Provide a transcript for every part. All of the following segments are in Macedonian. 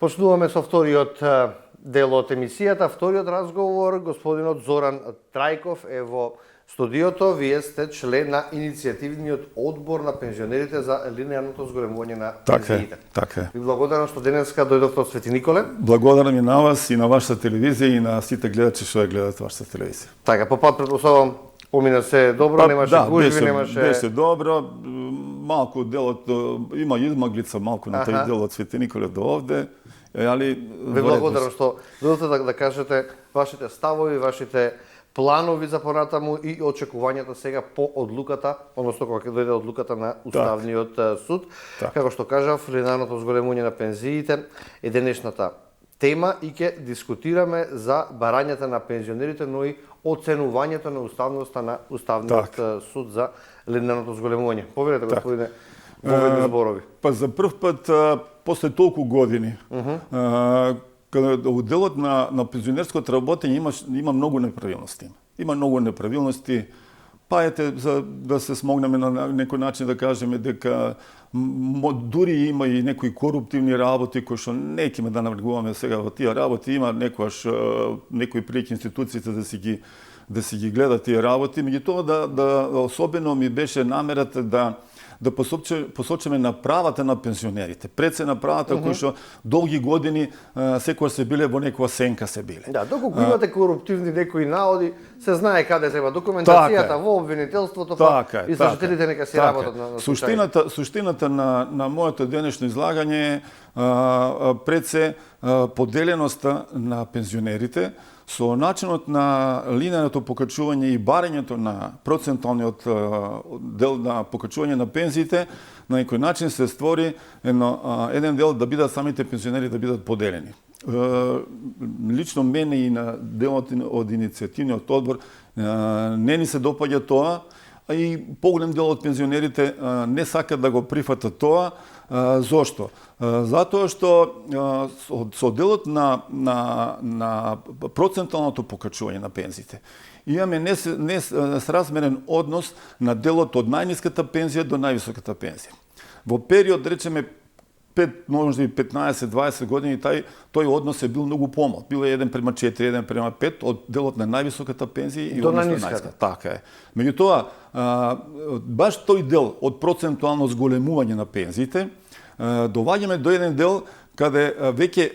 Почнуваме со вториот дел од емисијата, вториот разговор. Господинот Зоран Трајков е во студиото. Вие сте член на иницијативниот одбор на пензионерите за линеарното зголемување на пензиите. Така е. Ви благодарам што денеска дојдовте од Свети Николе. Благодарам и на вас и на вашата телевизија и на сите гледачи што ја гледат вашата телевизија. Така, по пат предпоставам помина се добро, немаше гужви, немаше... Беше добро, малку делот, има измаглица малку на тој дел од Свети Николе до овде, али... Ви благодарам што дојдовте да кажете вашите ставови, вашите планови за понатаму и очекувањата сега по одлуката, односно кога ќе дојде одлуката на Уставниот суд. Како што кажав, линеарното зголемување на пензиите е денешната тема и ќе дискутираме за барањата на пензионерите, но и оценувањето на уставноста на Уставниот суд за линеарното зголемување. Повелете, господине, поведни зборови. Па за прв пат после толку години, кога делот на пензионерското работење има многу неправилности. Има многу неправилности. Па ете, за да се смогнеме на некој начин да кажеме дека дури има и некои коруптивни работи кои што не ќе да навлегуваме сега во тие работи, има некојаш некои преки институциите да си ги гледат тие работи, меѓутоа да особено ми беше намерата да посочиме на правата на пензионерите. Пред се на правата кои што долги години секогаш се биле во некоја сенка се биле. Да, доколку имате коруптивни некои наоди, се знае каде треба документацијата во обвинителството, па истражителите нека си работат на случај. Суштината на моето денешно излагање е пред се поделеноста на пензионерите со начинот на линеарното покачување и барањето на процентуалниот дел на покачување на пензиите, на некој начин се створи еден дел да бидат самите пензионери да бидат поделени. Лично мене и на делот од иницијативниот одбор не ни се допаѓа тоа, а и поголем дел од пензионерите не сакат да го прифатат тоа. Зошто? Затоа што со делот на процентуалното покачување на пензиите имаме несразмерен однос на делот од најниската пензија до највисоката пензија. Во период, речеме, може би 15-20 години, тој однос е бил многу помал. Бил е 1:4, 1:5 од делот на највисоката пензија и до најниската. Така е. Меѓутоа, баш тој дел од процентуално зголемување на пензиите, доваѓаме до еден дел каде веќе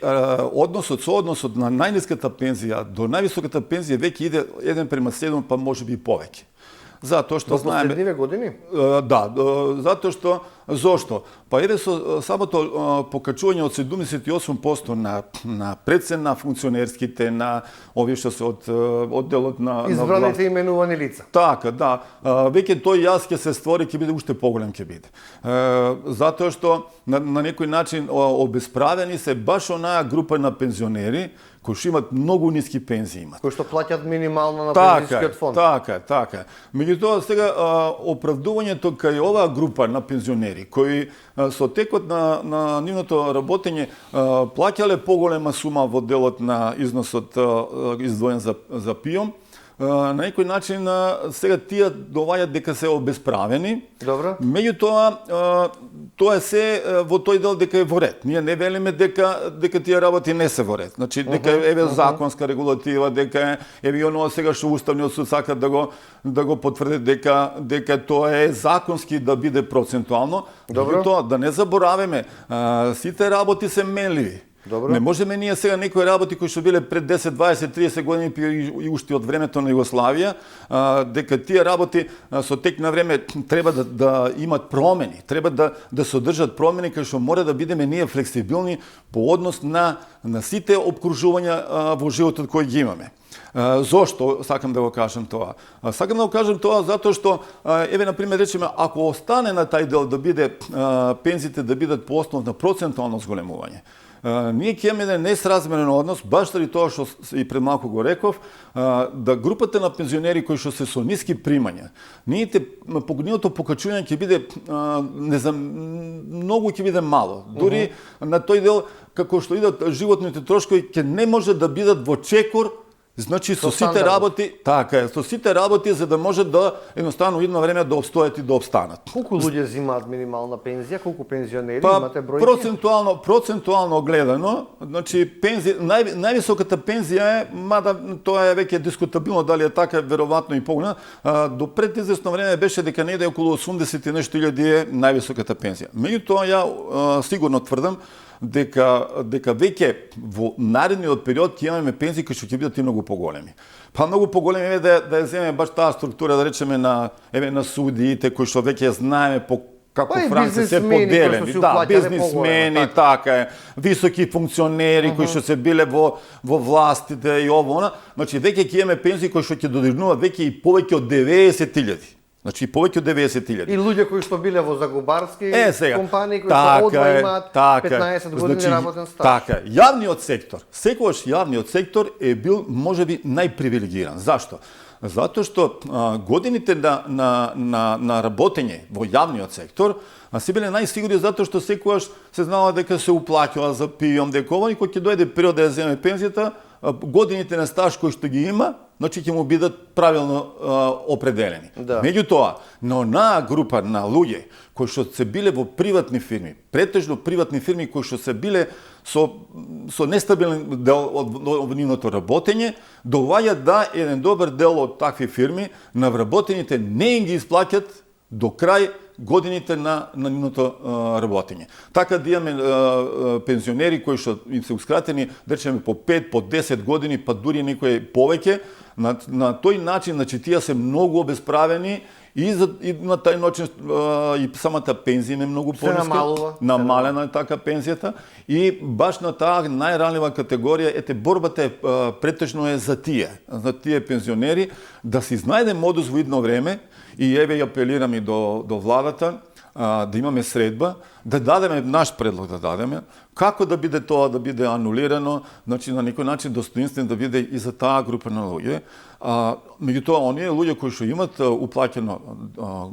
соодносот на најниската пензија до највисоката пензија веќе иде 1:7, па може би и повеќе. Затоа што знаеме... Во последниве години? Да, затоа што... Зошто? Па еде со самото покачување од 78% на прецен на функционерските, на овие што се од делот на... Избраните именувани лица. Така, да. Веќе тој јас ќе се створи, ќе биде уште поголем ќе биде. Затоа што на некој начин обесправени се баш онаа група на пензионери кои што имат многу ниски пензии имат. Кои што плаќат минимално на пензискиот фонд. Така. Меѓутоа сега оправдувањето кај оваа група на пензионери кои со текот на нивното работење плаќале поголема сума во делот на износот издвоен за ПИОМ, на некој начин сега тие доваѓаат дека се обесправени. Добро. Меѓутоа тоа е се во тој дел дека е во ред. Ние не велиме дека тие работи не се во ред. Значи дека еве законска регулатива, дека еве оно сега што Уставниот суд сака да го потврди дека тоа е законски да биде процентуално. Меѓутоа да не забораваме, сите работи се менливи. Добро. Не можеме ние сега некои работи кои што биле пред 10, 20, 30 години и уште од времето на Југославија, дека тие работи со тек на време треба да имат промени, треба да содржат промени кај што мора да бидеме ние флексибилни по однос на сите опкружувања во животот кои ги имаме. Зошто сакам да го кажам тоа? Сакам да го кажам тоа затоа што еве на пример речеме ако остане на тај дел да биде пензиите да бидат по основ на процентуално зголемување, ние ќе имаме еден несразмерен однос, баш заради тоа што и пред малку го реков, да групата на пензионери кои што се со ниски примања, нивното покачување ќе биде многу ќе биде мало. Дури на тој дел како што идат животните трошкови ќе не може да бидат во чекор Значи со сите стандардот. работи, така е, со сите работи за да може да едноставно едно време да обстојат и да обстанат. Колку луѓе земаат минимална пензија, колку пензионери Па имате бројки? процентуално гледано, значи највисоката пензија е, мада тоа е веќе дискутабилно дали е така, веројатно и поголема, до пред известно време беше дека негде околу 80 и нешто илјади е највисоката пензија. Меѓутоа ја сигурно тврдам дека веќе во наредниот период ќе имаме пензии кои што ќе бидат и многу поголеми. Па многу поголеми е да ја земеме баш таа структура, да речеме на судиите кои што веќе знаеме по како Па и франци се бизнисмени кои поделени, што си да, уплаќале бизнисмени, поголемо, така е, високи функционери кои што се биле во властите и ово она, значи веќе ќе имаме пензии кои што ќе додирнуваат веќе и повеќе од 90.000. Значи повеќе од 90.000. И луѓе кои што биле во загубарски Сега, компании кои што одма имаат 15 години значи, работен стаж. Така, јавниот сектор, секогаш јавниот сектор е бил можеби најпривилегиран. Зашто? Затоа што годините на работење во јавниот сектор се биле најсигурни затоа што секогаш се знало дека се уплаќува за пијом, дека ова и кога ќе дојде период да ја земе пензијата, годините на стаж кои што ги има, значи ќе му бидат правилно определени. Да. Меѓутоа, на онаа група на луѓе кои што се биле во приватни фирми, претежно приватни фирми кои што се биле со нестабилен дел од нивното работење, доваѓа да еден добар дел од такви фирми на вработените не им ги исплаќат до крај годините на нивното работење. Така да имаме пензионери кои што им се ускратени, да речеме по 5, по 10 години, па дури некои повеќе, на тој начин, значи тие се многу обесправени и на тај начин и самата пензија е многу пониска. Намалена е така пензијата и баш на таа најранлива категорија, борбата е претежно е за тие пензионери да си знајде модус во идно време и еве ја апелирам и до владата да имаме средба, да дадеме наш предлог да дадеме, како да биде тоа да биде анулирано, значи на некој начин достоинствен да биде и за таа група на луѓе. Меѓутоа, оние луѓе кои што имат уплаќено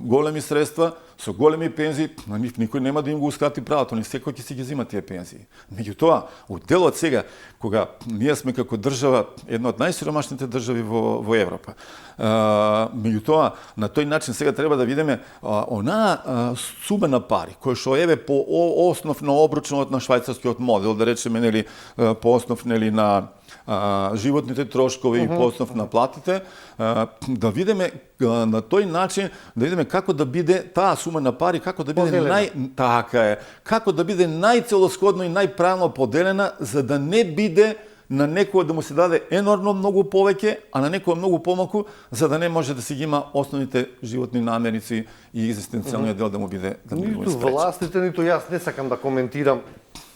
големи средства, со големи пензии, на нив никој нема да им го ускрати правото, не секој ќе си ги зема тие пензии. Меѓутоа, од делот сега, кога ние сме како држава една од најсиромашните држави во Европа, меѓутоа, на тој начин сега треба да видиме онаа сума на пари, која што еве по основ на обручнот на швајцарскиот модел, да речеме, нели, по основ, нели, на животните трошкови и по основ на платите, да видиме на тој начин, да видиме како да биде таа сума на пари, како да биде како да биде најцелосходно и најправилно поделена, за да не биде на некој да му се даде енормно многу повеќе, а на некој многу помалку, за да не може да си ги има основните животни намерици и екзистенцијалниот дел да му биде Ниту властите, ниту јас не сакам да коментирам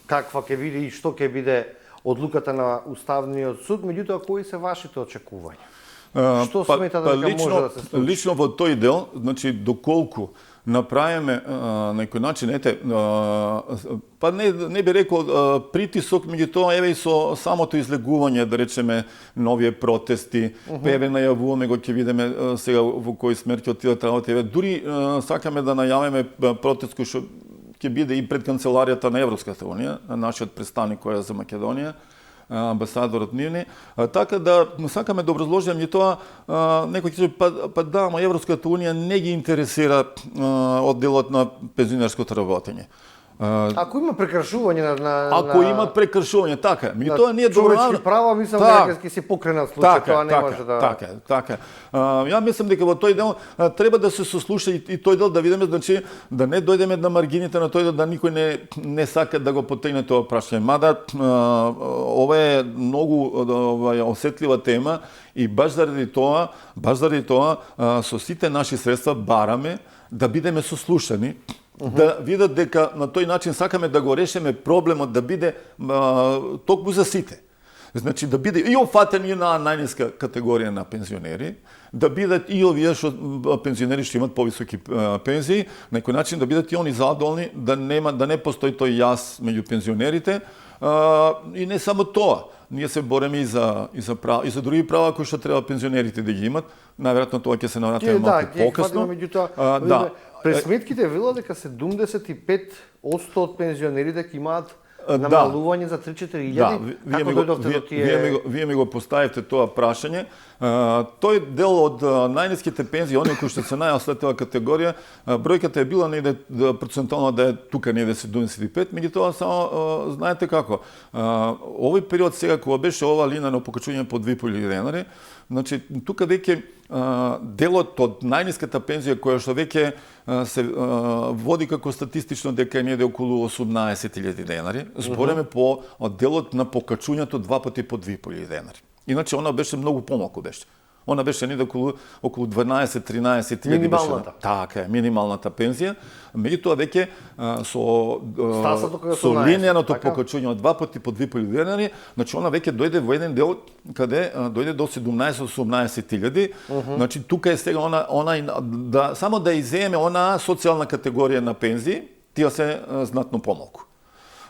каква ќе биде и што ќе биде одлуката на Уставниот суд, меѓутоа кои се вашите очекувања? Што сметате дека може да се случи? Лично во тој дел, значи доколку направиме на некој начин, па не би рекол притисок, меѓутоа еве и со самото излегување, да речеме, новие протести, еве најавуваме го, ќе видиме сега во кој смер ќе отидат работи, еве дури сакаме да најавиме протест кој што ќе биде и пред канцеларијата на Европската унија, нашиот представник кој е за Македонија, амбасадорот нивни, така да сакаме да образложиме и тоа, некој ќе па да, ама Европската унија не ги интересира одделот на пензионерското работење. Ако има прекршување Ако има прекршување, така. Тоа не е човечки права, мислам дека ќе се покренат случај, тоа не може да. Така. Ја мислам дека во тој дел треба да се сослуша и тој дел да видиме, значи да не дојдеме на маргините на тој дел, да никој не сака да го потегне тоа прашање. Мада ова е многу осетлива тема и баш заради тоа со сите наши средства бараме да бидеме сослушани, да видат дека на тој начин сакаме да го решиме проблемот, да биде токму за сите. Значи да биде и офатен и на најниска категорија на пензионери, да бидат и овие што пензионери што имат повисоки пензии, на некој начин да бидат и они задоволни, да не постои тој јаз меѓу пензионерите, и не само тоа. Ние се бориме и за други права кои што треба пензионерите да ги имат. Најверојатно тоа ќе се навратиме малку покасно. Пресметките велат дека 75% од пензионерите ќе имаат намалување за 3-4 илјади? Како дојдовте до тие? Вие ми го поставивте тоа прашање. Тој дел од најниските пензии, оние кои што се најосетила категорија, бројката е била негде процентално да е тука негде 75, меѓутоа само знаете како. Овој период сега кога беше ова линеарно покачување по 2.500 денари, значи тука веќе делот од најниската пензија која што веќе се води како статистично дека е негде околу 18.000 денари, збореме по делот на покачувањето 2 пати по 2.500 денари. Иначе она беше многу помалку беше. Она беше негде околу 12-13 илјади. Минималната. Така е, минималната пензија. Меѓутоа веќе со линеарното покачување од 2 пати по 2.500 денари, значи она веќе дојде во еден дел каде дојде до 17-18 илјади. Значи тука е сега она само да изееме она социјална категорија на пензии, тие се знатно помалку.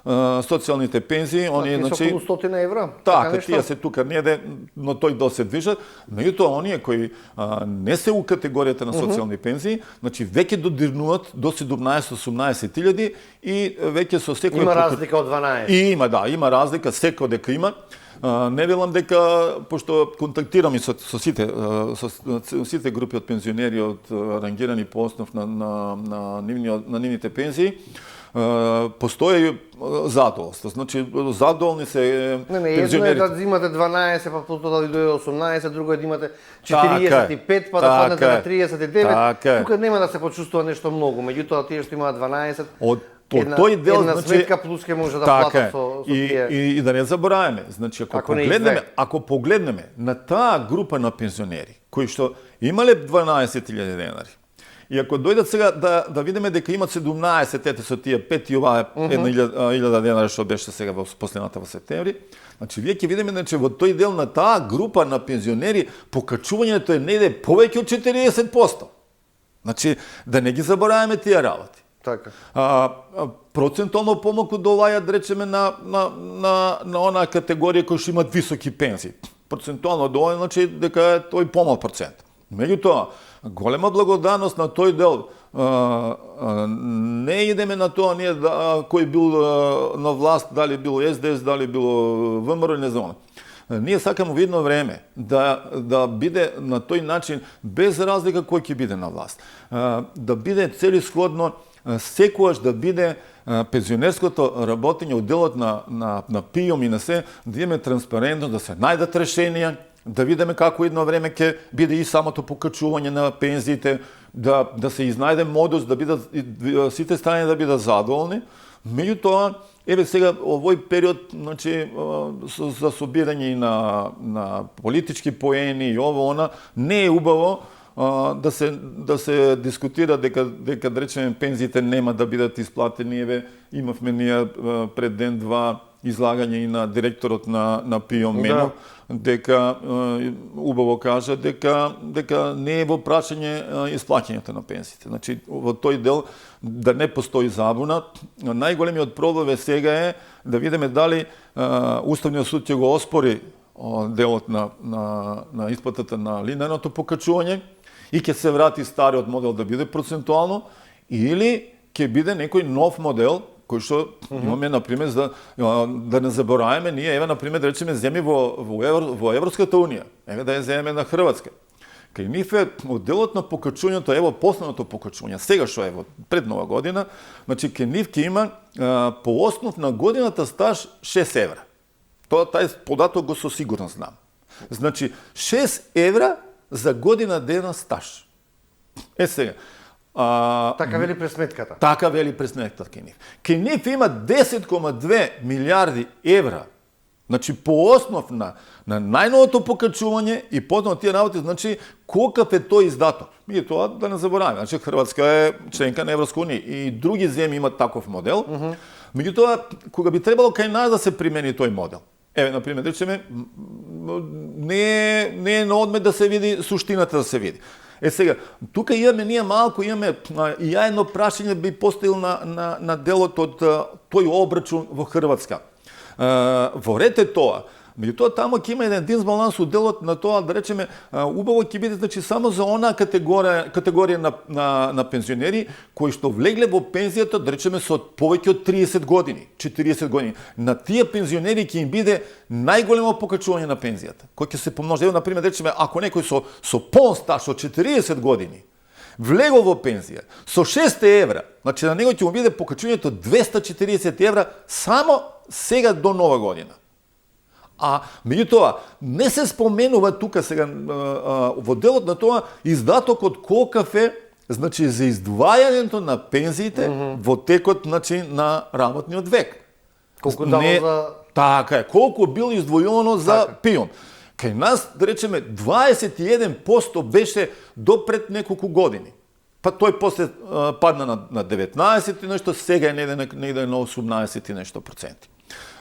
Социјалните пензии, оние значи околу 100 евра. Така, тие се тука неде, но тој до се движат. Меѓутоа оние кои не се у категоријата на социјални пензии, значи веќе додирнуваат до 17-18 илјади и веќе со секој има разлика од 12. Има разлика, секој дека има. Не велам дека, пошто контактирам и со сите групи од пензионери од рангирани по основ на нивните пензии, постои задоволство. Значи, задоволни се пензионерите. Едно е да имате 12, па потоа да ви дојде 18, друго е да имате 45, па да паднете на 39. Тука нема да се почувствува нешто многу, меѓутоа тие што имаат 12, една сметка плюс ќе може да платат со тие. И да не забораваме, значи ако погледнеме на таа група на пензионери кои што имале 12.000 денари, и ако дојдат сега да видиме дека имат 17, ете со тие 5 и оваа 1.000 денари што беше сега во последната во септември, значи вие ќе видиме че во тој дел на таа група на пензионери покачувањето е негде повеќе од 40%. Значи да не ги забораваме тие работи. Така. Процентално помалку долајат, да речеме, на онаа категорија кои што имат високи пензии. Процентуално долајат, значи дека е тој помал процент. Меѓутоа, голема благодарност на тој дел. Не идеме на тоа ние кој бил на власт, дали бил СДС, дали бил ВМРО, не знам. Ние сакаме во едно време да биде на тој начин без разлика кој ќе биде на власт. Да биде целисходно, секогаш да биде пензионерското работење од делот на ПИОМ и на се, да имаме транспарентно, да се најдат решенија, да видиме како едно време ќе биде и самото покачување на пензиите, да се изнајде модус, да бидат сите страни да бидат задоволни. Меѓутоа, еве сега овој период, значи за собирање на политички поени и ово не е убаво да се дискутира дека да речеме пензиите нема да бидат исплатени. Еве имавме ние пред ден-два излагање и на директорот на ПИОМ Менов, дека убаво кажа дека не е во прашање исплаќањето на пензиите. Значи во тој дел да не постои забуна. Најголемиот проблем сега е да видиме дали Уставниот суд ќе го оспори делот на исплатата на линеарното покачување и ќе се врати стариот модел да биде процентуално, или ќе биде некој нов модел кој што имаме, например, да не забораваме, ние, еве, например, да речеме, земји во Европската Унија, еве да ја земеме на Хрватска. Кај нив е делот на покачувањето, ево, последното покачување, сега што е пред нова година, значи, кај нив ќе има по основ на годината стаж 6 евра. Тај податок го со сигурност знам. Значи, 6 евра за година дена стаж. Сега, така вели пресметката. Така вели пресметката кај нив. Кај нив има 10,2 милиарди евра. Значи, по основ на најновото покачување и потоа тие работи, значи, колкав е тој издаток. И тоа да не забораваме. Значи, Хрватска е членка на Европска унија и други земји имат таков модел. Меѓутоа, кога би требало кај нас да се примени тој модел. Еве, например, речеме, не е на одмет да се види суштината да се види. Сега, тука ние малку имаме, и ја едно прашање би поставил на делот од тој обрачун во Хрватска. Во ред е тоа, Меѓутоа таму ќе има еден дисбаланс у делот на тоа, да речеме, убаво ќе биде значи само за онаа категорија на пензионери кои што влегле во пензијата, да речеме, со повеќе од 30 години, 40 години. На тие пензионери ќе им биде најголемо покачување на пензијата, кој ќе се помножи. Ево, например, да речеме, ако некој со полн стаж од 40 години влегол во пензија со 600 евра, значи на него ќе му биде покачувањето 240 евра само сега до нова година. А меѓутоа не се споменува тука сега во делот на тоа издатокот колкав е, значи за издвајањето на пензиите во текот, значи, на работниот век. Колку дало за... Така е, колку бил издвојено за пион. Кај нас, да речеме, 21% беше до пред неколку години. Па тој после падна на 19 и нешто, сега е негде на 18 и нешто проценти.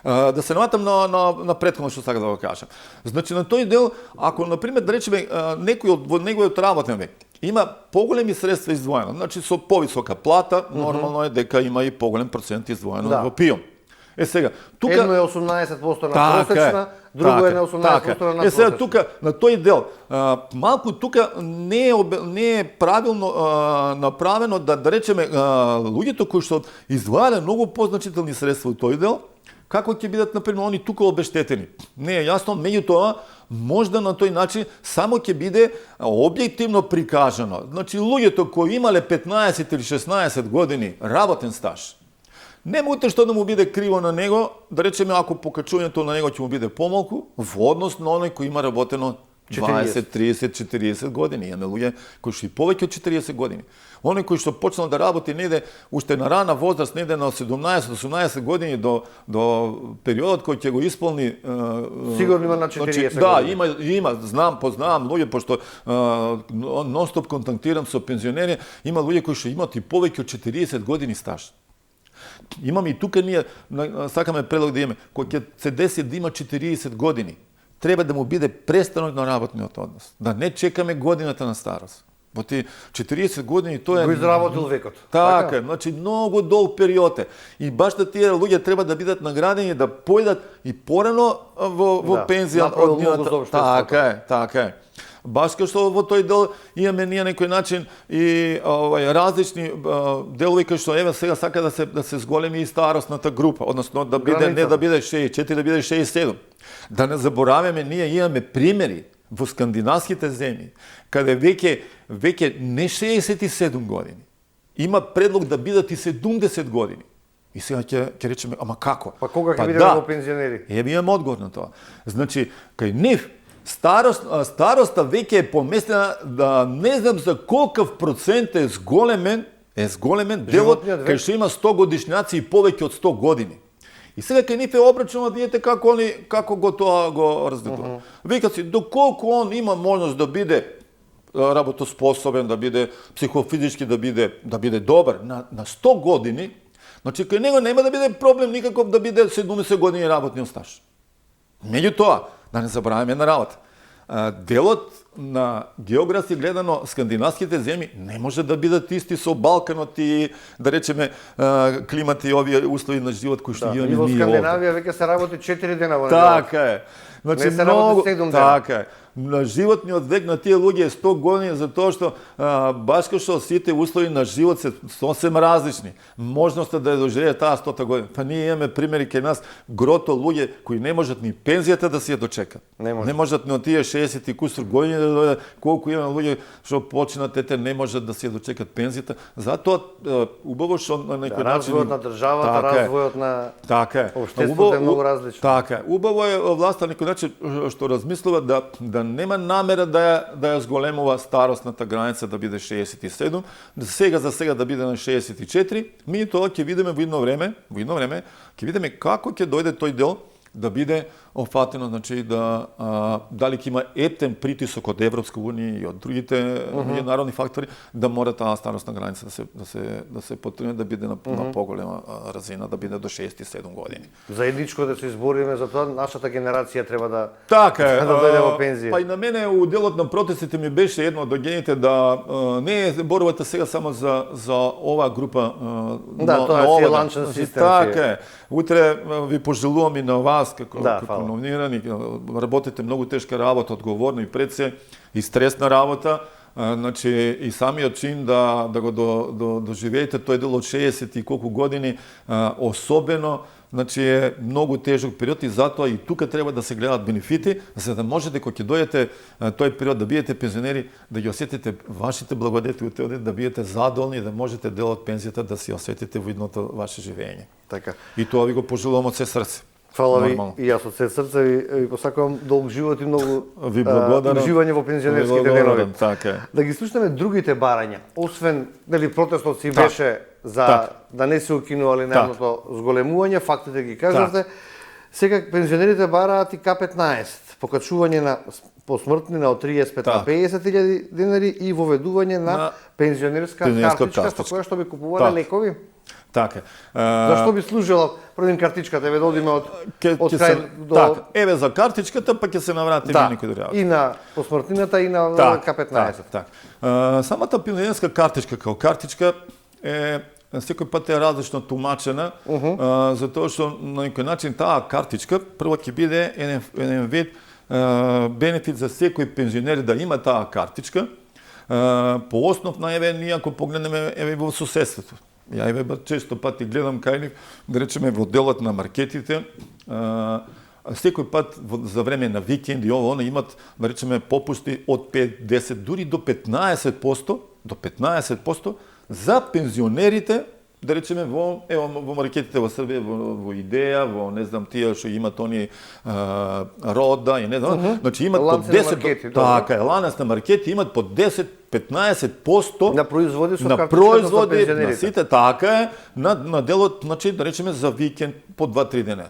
Да се наватам на претходно што сакам да го кажам. Значи на тој дел, ако например да речеме некој во неговиот работен век има поголеми средства издвоено, значи со повисока плата, нормално е дека има и поголем процент издвоено во пион. Сега, тука едно е 18% на просечна, друго е на 18% на надпросечна. Сега тука на тој дел малку тука не е правилно направено да речеме луѓето кои што издвајале многу позначителни средства во тој дел, како ќе бидат например они тука обештетени. Не е јасно, меѓутоа можда на тој начин само ќе биде објективно прикажано. Значи луѓето кои имале 15 или 16 години работен стаж, нема утре што да му биде криво на него, да речеме ако покачувањето на него ќе му биде помалку во однос на оној кој има работено 20, 30, 40 години. Имаме луѓе кои што и повеќе од 40 години. Оној кој што почнал да работи неде уште на рана возраст, неде на 17-18 години до периодот кој ќе го исполни, сигурно има на 40 години. Да, има, познавам луѓе, пошто нон-стоп контактирам со пензионери, има луѓе кои што имаат и повеќе од 40 години стаж. Имаме и тука ние сакаме предлог да имаме кој ќе се деси да има 40 години. Треба да му биде престанок на работниот однос. Да не чекаме годината на старост. Во тие 40 години тоа е... Го изработил векот. Така, значи многу долг период е. И баш да тие луѓе треба да бидат наградени да појдат и порано во пензија од нивната. Така е. Баш кај што во тој дел имаме ние некој начин и различни делови кај што еве сега сака да се зголеми и старосната група, односно да биде не да биде 64, да биде 67. Да не забораваме, ние имаме примери во скандинавските земји каде веќе не 67 години. Има предлог да бидат и 70 години. И сега ќе речеме, ама како? Па кога ќе бидеме во пензионери? Еве имаме одговор на тоа. Значи, кај нив староста веќе е поместена да не знам за колкав процент е зголемен делот кај што има 100 годишњаци и повеќе од 100 години. И сега кај нив е обрачено, видите како го тоа го разгледува. Викат си, доколку он има можност да биде работоспособен, да биде психофизички, да биде добар на 100 години, значи кај него нема да биде проблем никаков да биде 70 години работниот стаж. Меѓутоа, да не забраваме една работа. Делот на географски гледано скандинавските земји не може да бидат исти со Балканот и да речеме климат и овие услови на живот кои што ги имаме ние овде. И во Скандинавија веќе се работи 4 дена во неделата. Така е. Значи не се работи 7 дена. Така е. На животниот век на тие луѓе е 100 години затоа што баш како што сите услови на живот се сосем различни. Можноста да ја доживее таа 100 година. Па ние имаме примери кај нас грото луѓе кои не можат ни пензијата да си ја дочекат. Не можат ни од тие 60 и кусур години да дојдат. Колку имаме луѓе што починат не можат да си ја дочекат пензијата. Затоа убаво што на некој начин развојот на државата, развојот на општеството е многу различно. Така е. Убаво е власта на некој начин што размислува да нема намера да ја зголемува старосната граница да биде 67, за сега да биде на 64, ми тоа ќе видиме во едно време, ќе видиме како ќе дојде тој дел да биде офатено, значи дали ќе има ептен притисок од Европска унија и од другите меѓународни фактори да мора таа старосна граница да се потргне да биде на поголема разина, да биде до 67 години. Заедничко да се избориме за тоа, нашата генерација треба да дојде во пензија. Па и на мене у делот на протестите ми беше едно од доаѓањите да не е борбата сега само за оваа група. Да, тоа е ланчен систем. Така е. Утре ви пожелувам и на вас како номинирани, работите многу тешка работа, одговорно и пред се, и стресна работа. Значи, и самиот чин да го доживеете тој дел од 60 и колку години, особено, значи е многу тежок период и затоа и тука треба да се гледат бенефити, за да можете кога ќе дојдете тој период да бидете пензионери, да ги осетите вашите благодети од тој, да бидете задоволни, да можете дел од пензијата да си осетите во идното ваше живење. Така. И тоа ви го пожелувам од се срце. Фала ви, Нормално. и јас од се срце ви посакувам долг живот и многу Ви благодарам. уживање во пензионерските денови. Така е. Да ги слушнеме другите барања, освен нели протестот си беше за да не се укинува линеарното зголемување, фактите ги кажавте. Сега пензионерите бараат и К15, покачување на посмртнина од 35 на 50.000 денари и воведување на пензионерска картичка со која што би купувале лекови. Така. Зашто би служила предим картичката, еве да одиме од крај до... Така, еве за картичката, па ќе се навратиме некој друг. И на посмртнината и на К15. Так. Самата пензионерска картичка како картичка е секој пат е различно тумачена, затоа што на некој начин таа картичка прво ќе биде еден вид бенефит за секој пензионер да има таа картичка. По основ на еве ние ако погледнеме еве во соседството. Ја еве често пати гледам кај нив, да речеме во делот на маркетите, секој пат за време на викенд и ово имат, да речеме, попусти од 5, 10, дури до 15% за пензионерите, да речеме во маркетите во Србија, во Идеја, во не знам тие што имат они Рода и не знам, значи имат по 10, така е, ланец на маркети имат по 10-15% на производи со на производи, на сите, така е, на делот, значи да речеме за викенд по 2-3 дена.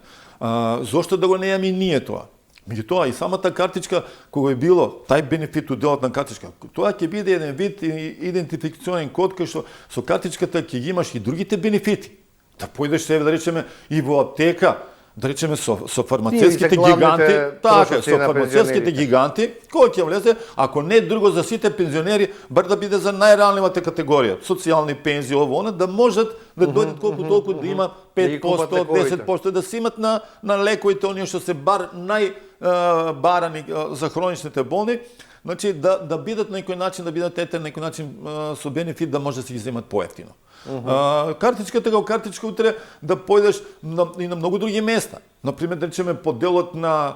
Зошто да го не имаме и ние тоа? Меѓутоа и самата картичка кога е било тај бенефит од делот на картичка, тоа ќе биде еден вид идентификационен код кај што со картичката ќе ги имаш и другите бенефити. Да појдеш да речеме и во аптека, да речеме со фармацевските гиганти, така, со фармацевските гиганти, кој ќе влезе, ако не друго за сите пензионери, бар да биде за најранливата категорија, социјални пензии, ово, да можат да дојдат колку толку да има 5%, 10% да се имат на лековите, оние што се бар најбарани за хроничните болни, значи да бидат на некој начин, да бидат ете на некој начин со бенефит да може да се ги земат поевтино. Картичката како картичка утре да појдеш и на многу други места. Например, да речеме по делот на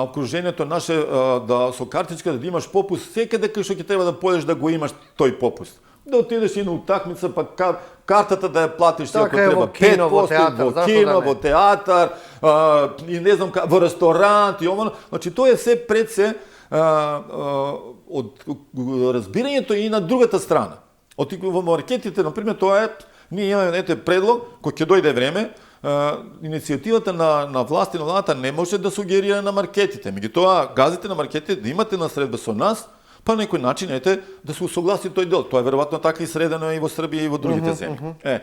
окружението наше, да со картичка да имаш попуст секаде кај што ќе треба да појдеш да го имаш тој попуст. Да отидеш и на утакмица, па картата да ја платиш ако треба 5%, во кино, во театар, и не знам, во ресторант и ово. Значи тоа е се пред се од разбирањето и на другата страна. Во маркетите, например, тоа е, ние имаме предлог, кој ќе дојде време, иницијативата на власт и на владата не може да сугерира на маркетите. Меѓутоа, газите на маркетите да имате насредба со нас, па на некој начин да се усогласи тој дел. Тоа е веројатно така и средено и во Србија и во другите земји.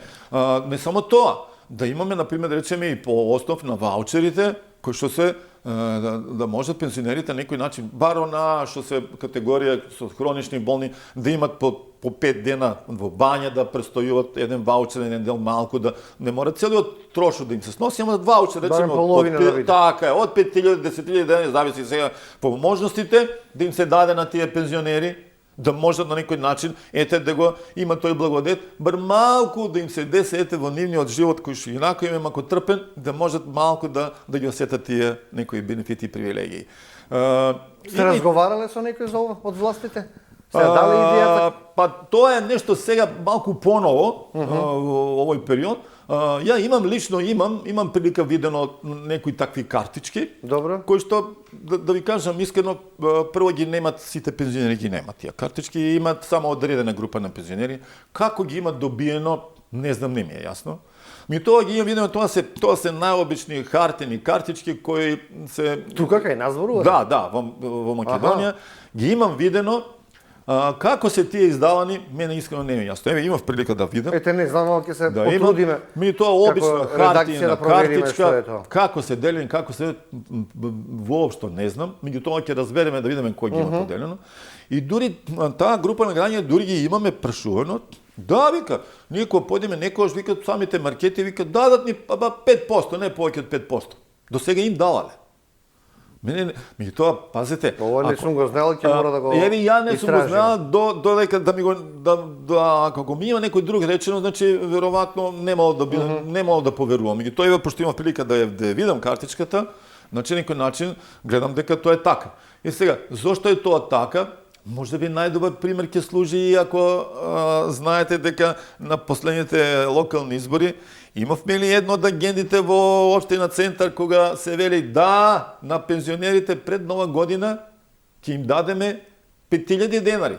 Не само тоа, да имаме, например, да речеме и по основ на ваучерите, кои што се да можат пензионерите на некој начин, бар она што се категорија со хронични болни, да имат по 5 дена во бања, да престојуват еден ваучер, еден дел малку, да не мора целиот трошок да им се сноси, ама ваучер, речеме, така е, од 5.000 до 10.000 дена, зависи сега по можностите, да им се даде на тие пензионери, да можат на некој начин, да го има тој благодет, бар малку да им се десе, во нивниот живот, кој што инако им е мако трпен, да можат малку да ги осетат тие некои бенефити и привилегии. Сте разговарале со некој за ова од властите? Сте дали идејата? Па тоа е нешто сега малку поново во овој период. Ја лично имам прилика видено некои такви картички, кои што, да ви кажам искрено, прво ги немат, сите пензионери ги немат тие картички, имат само одредена група на пензионери. Како ги имат добиено, не знам, не ми е јасно. Тоа ги имам видено, тоа се најобични хартени картички кои се... Тука кај нас во Да, во Македонија. Ги имам видено. Како се тие издавани, мене искрено не ми е јасно. Еве имав прилика да видам. Не знам, но ќе се потрудиме. Ми тоа обична хартина картичка, како се делени, како се воопшто не знам. Меѓутоа ќе разбереме да видиме кој ги има поделено. И дури таа група на граѓани дури ги имаме прашувано. Да, вика, ние кога појдеме некогаш самите маркети дадат ни 5%, не повеќе од 5%. До сега им давале. Мене, тоа, пазете. Ова не сум го знал, ќе мора да го ја не сум го истражим. знал додека да ми го ако ми има некој друг речено, значи веројатно немало да поверувам. Меѓутоа, пошто имав прилика да ја видам картичката, значи некој начин гледам дека тоа е така. И сега, зошто е тоа така? Може би најдобар пример ќе служи и ако знаете дека на последните локални избори имавме ли едно од агендите во општина Центар кога се вели да на пензионерите пред нова година ќе им дадеме 5000 денари.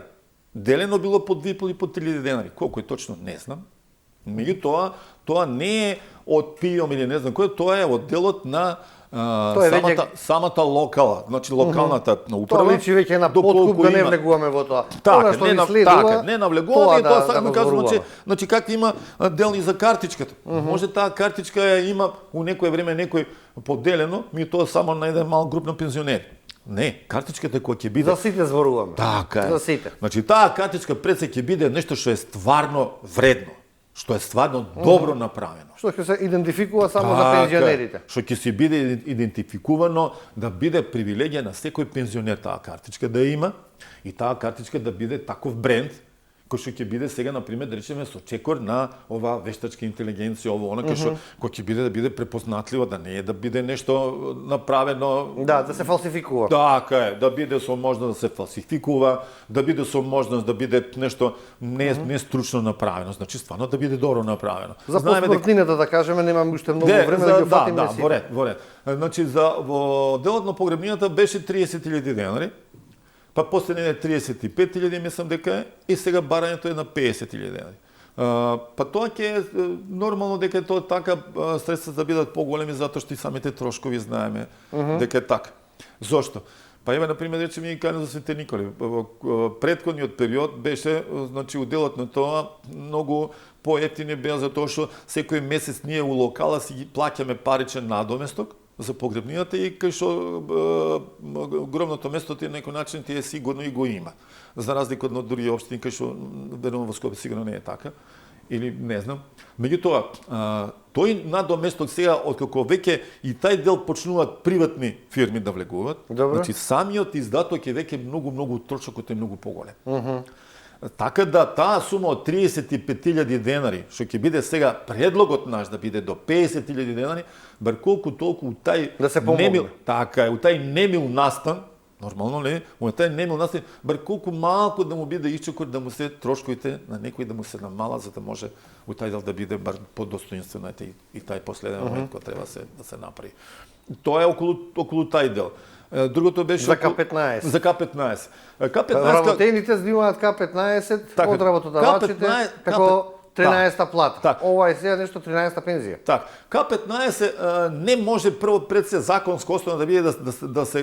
Делено било по 2 или по 3000 денари. Колку е точно не знам. Меѓутоа, тоа не е од ПИОМ или не знам кој, тоа е од делот на самата локала, значи локалната управа. Тоа личи веќе на подкуп, да не влегуваме во тоа. Така, што ни следува, не навлегуваме и тоа сакам да кажам, зборуваме. значи как има дел и за картичката. Може таа картичка ја има у некое време некој поделено, ми тоа само на еден мал груп на пензионери. Не, картичката која ќе биде За сите зборуваме. така е. За сите. Значи таа картичка пред се ќе биде нешто што е стварно вредно, што е стварно добро направено. Што ќе се идентификува само за пензионерите. Што ќе се биде идентификувано да биде привилегија на секој пензионер таа картичка да има и таа картичка да биде таков бренд кој што ќе биде сега, например, да речеме со чекор на ова вештачка интелигенција, ово она што кој ќе биде препознатливо, да не е да биде нешто направено. Да се фалсификува. Така е, да биде со можност да се фалсификува, да биде со можност да биде нешто не стручно направено, значи стварно да биде добро направено. За погребнината да кажеме, немаме уште многу време да ги фатиме сите. Во ред. Значи во делот на погребнината беше 30.000 денари. Па после не 35.000 мислам дека е, и сега барањето е на 50.000 денари. Па тоа ќе е нормално дека е тоа така, средства да бидат поголеми затоа што и самите трошкови знаеме дека е така. Зошто? Па еве на пример речеме и кај за Свети Николи. Претходниот период беше, значи уделот на тоа многу поевтини беа затоа што секој месец ние у локала си ги плаќаме паричен надоместок за погребнината и кај што гробното место ти на некој начин ти е сигурно и го има. За разлика од други општини кај што верувам во Скопје сигурно не е така или не знам. Меѓутоа, тој надоместок сега откако веќе и тај дел почнуваат приватни фирми да влегуваат, значи самиот издаток е веќе многу трошокот е многу поголем. Така да таа сума од 35.000 денари, што ќе биде сега предлогот наш да биде до 50.000 денари, бар колку толку у тај немил, така е, у тај немил настан, нормално ли, у тај немил настан, бар колку малку да му биде исчекор да му се трошковите на некој да му се намала за да може у тај дел да биде бар подостоинствено и тај последен момент кој треба да се направи. Тоа е околу тај дел. Другото беше за К15. За К15. Работените збиваат К15 од работодавачите како 13-та плата. Ова е сега нешто 13-та пензија. Така. К15 не може прво пред се законско основа да биде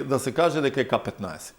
да се каже дека е К15.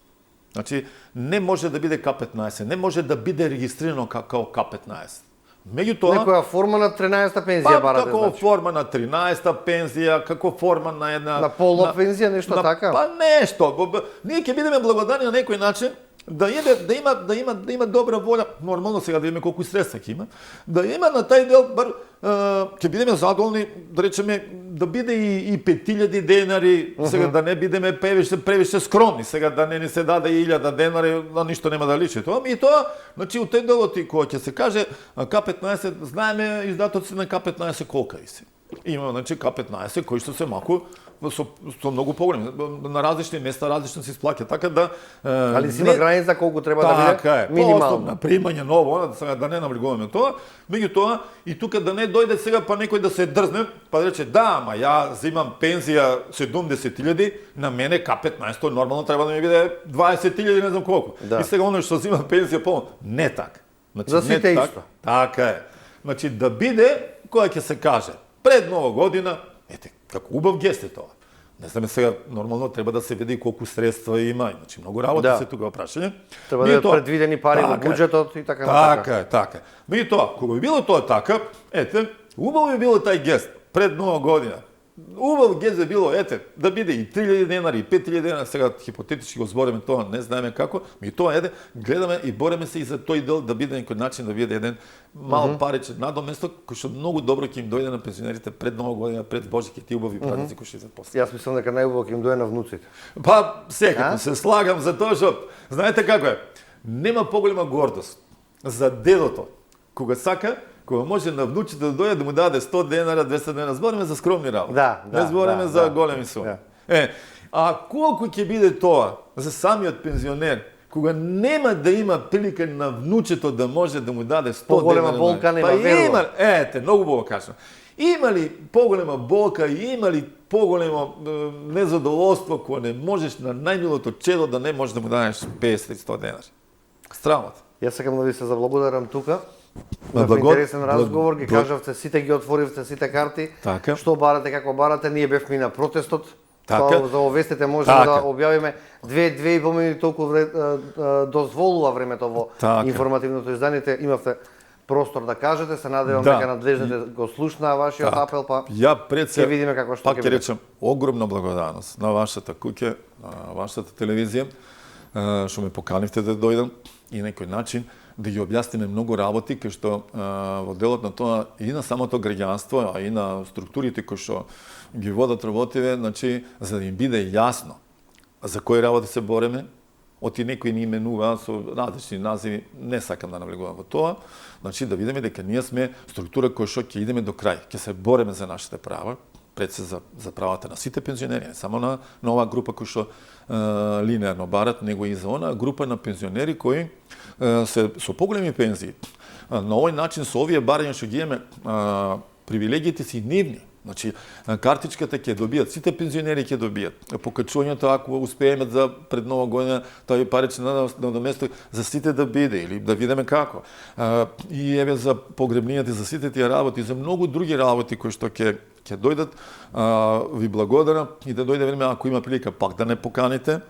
Значи не може да биде К15, не може да биде регистрирано како К15. Меѓутоа некоја форма на 13-та пензија барате, како форма на 13-та пензија, како форма на една на полна пензија, нешто така. Па нешто. Ние ќе бидеме благодарни на некој начин да има добра волја, нормално сега да имаме колку средства ќе има, да има на тај дел бар ќе бидеме задоволни, да речеме да биде и 5000 денари, сега да не бидеме превише скромни, сега да не ни се даде 1000 денари, да ништо нема да личи тоа. И тоа, значи у тој делот и кој ќе се каже К15, знаеме издатоци на К15 колка се. Има, значи, К15 кои што се малку со многу поголеми, на различни места различно се исплаќа, така да али си има граница колку треба да биде минимално на примање ново, сега да не навлегуваме тоа, меѓутоа и тука да не дојде сега па некој да се дрзне, па да рече да, ама ја земам пензија 70.000, на мене К15 нормално треба да ми биде 20.000, не знам колку. И сега оној што зема пензија не така. Значи, за сите исто. Така е. Значи да биде која ќе се каже пред нова година, ете, како убав гест е тоа. Не знаме сега, нормално треба да се види колку средства има, значи многу работа се тука прашање. Треба да предвидени пари во буџетот и така натака. Така е, така е. Меѓутоа, кога би било тоа така, ете, убаво би било тај гест пред нова година, убав гезе било, ете, да биде и 3000 денари, и 5000 денари, сега хипотетички го збориме тоа, не знаеме како, и тоа гледаме и бореме се и за тој дел да биде некој начин да биде еден мал паричен надоместок кој што многу добро ќе им дојде на пензионерите пред Нова година, пред Божики ти убави празници кои ќе се после. Јас мислам дека најубаво ќе им дојде на внуците. Па, секако се слагам за тоа што знаете како е? Нема поголема гордост за дедото кога сака, кога може на внучите да дојде да му даде 100 денара, 200 денара, збориме за скромни работи. Не збориме за големи суми. А колку ќе биде тоа за самиот пензионер, кога нема да има прилика на внучето да може да му даде 100 поголема болка нема, верувам. Ете, многу убаво кажано. Има ли поголема болка и има ли поголемо незадоволство кога не можеш на најмилото чедо да не можеш да му дадеш 50-100 денари? Страмата. Јас сакам да ви се заблагодарам тука. Интересен разговор, ги кажавте, сите ги отворивте, сите карти. Така. Што барате, како барате, ние бевме и на протестот. Така. За овестите можеме да објавиме 2,5 минути толку дозволува времето во информативното изданите. Имавте простор да кажете, се надевам дека надлежните го слушнаа вашиот апел, па ќе видиме како што ќе биде. Пак ќе речем огромна благодарност на вашата куќа, на вашата телевизија, што ме поканивте да дојдам и на некој начин да ги објасниме многу работи кои што во делот на тоа и на самото граѓанство, а и на структурите кои што ги водат работиве, значи за да им биде јасно за кои работи се бореме, оти некои ни именува со различни називи, не сакам да навлегувам во тоа, значи да видиме дека ние сме структура која што ќе идеме до крај, ќе се бореме за нашите права, пред се за правата на сите пензионери, не само на оваа група кои што линеарно барат, него и за онаа група на пензионери кои се со поголеми пензии. На овој начин со овие барања што ги имаме, привилегиите си нивни. Значи, картичката ќе добијат, сите пензионери ќе добијат. Покачувањето, ако успееме за пред Нова година, тој паричен надоместок за сите да биде, или да видиме како. И еве за погребнијата, за сите тие работи, за многу други работи кои што ќе дојдат, ви благодарам и да дојде време, ако има прилика, пак да не поканите.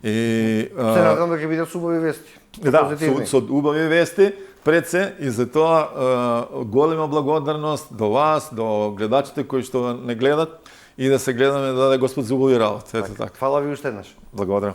Се надам да ќе бидат со убави вести. Да, со убави вести пред се и за тоа голема благодарност до вас, до гледачите кои што не гледат и да се гледаме да даде Господ за убави работи. Ето така. Фала ви уште еднаш. Благодарам.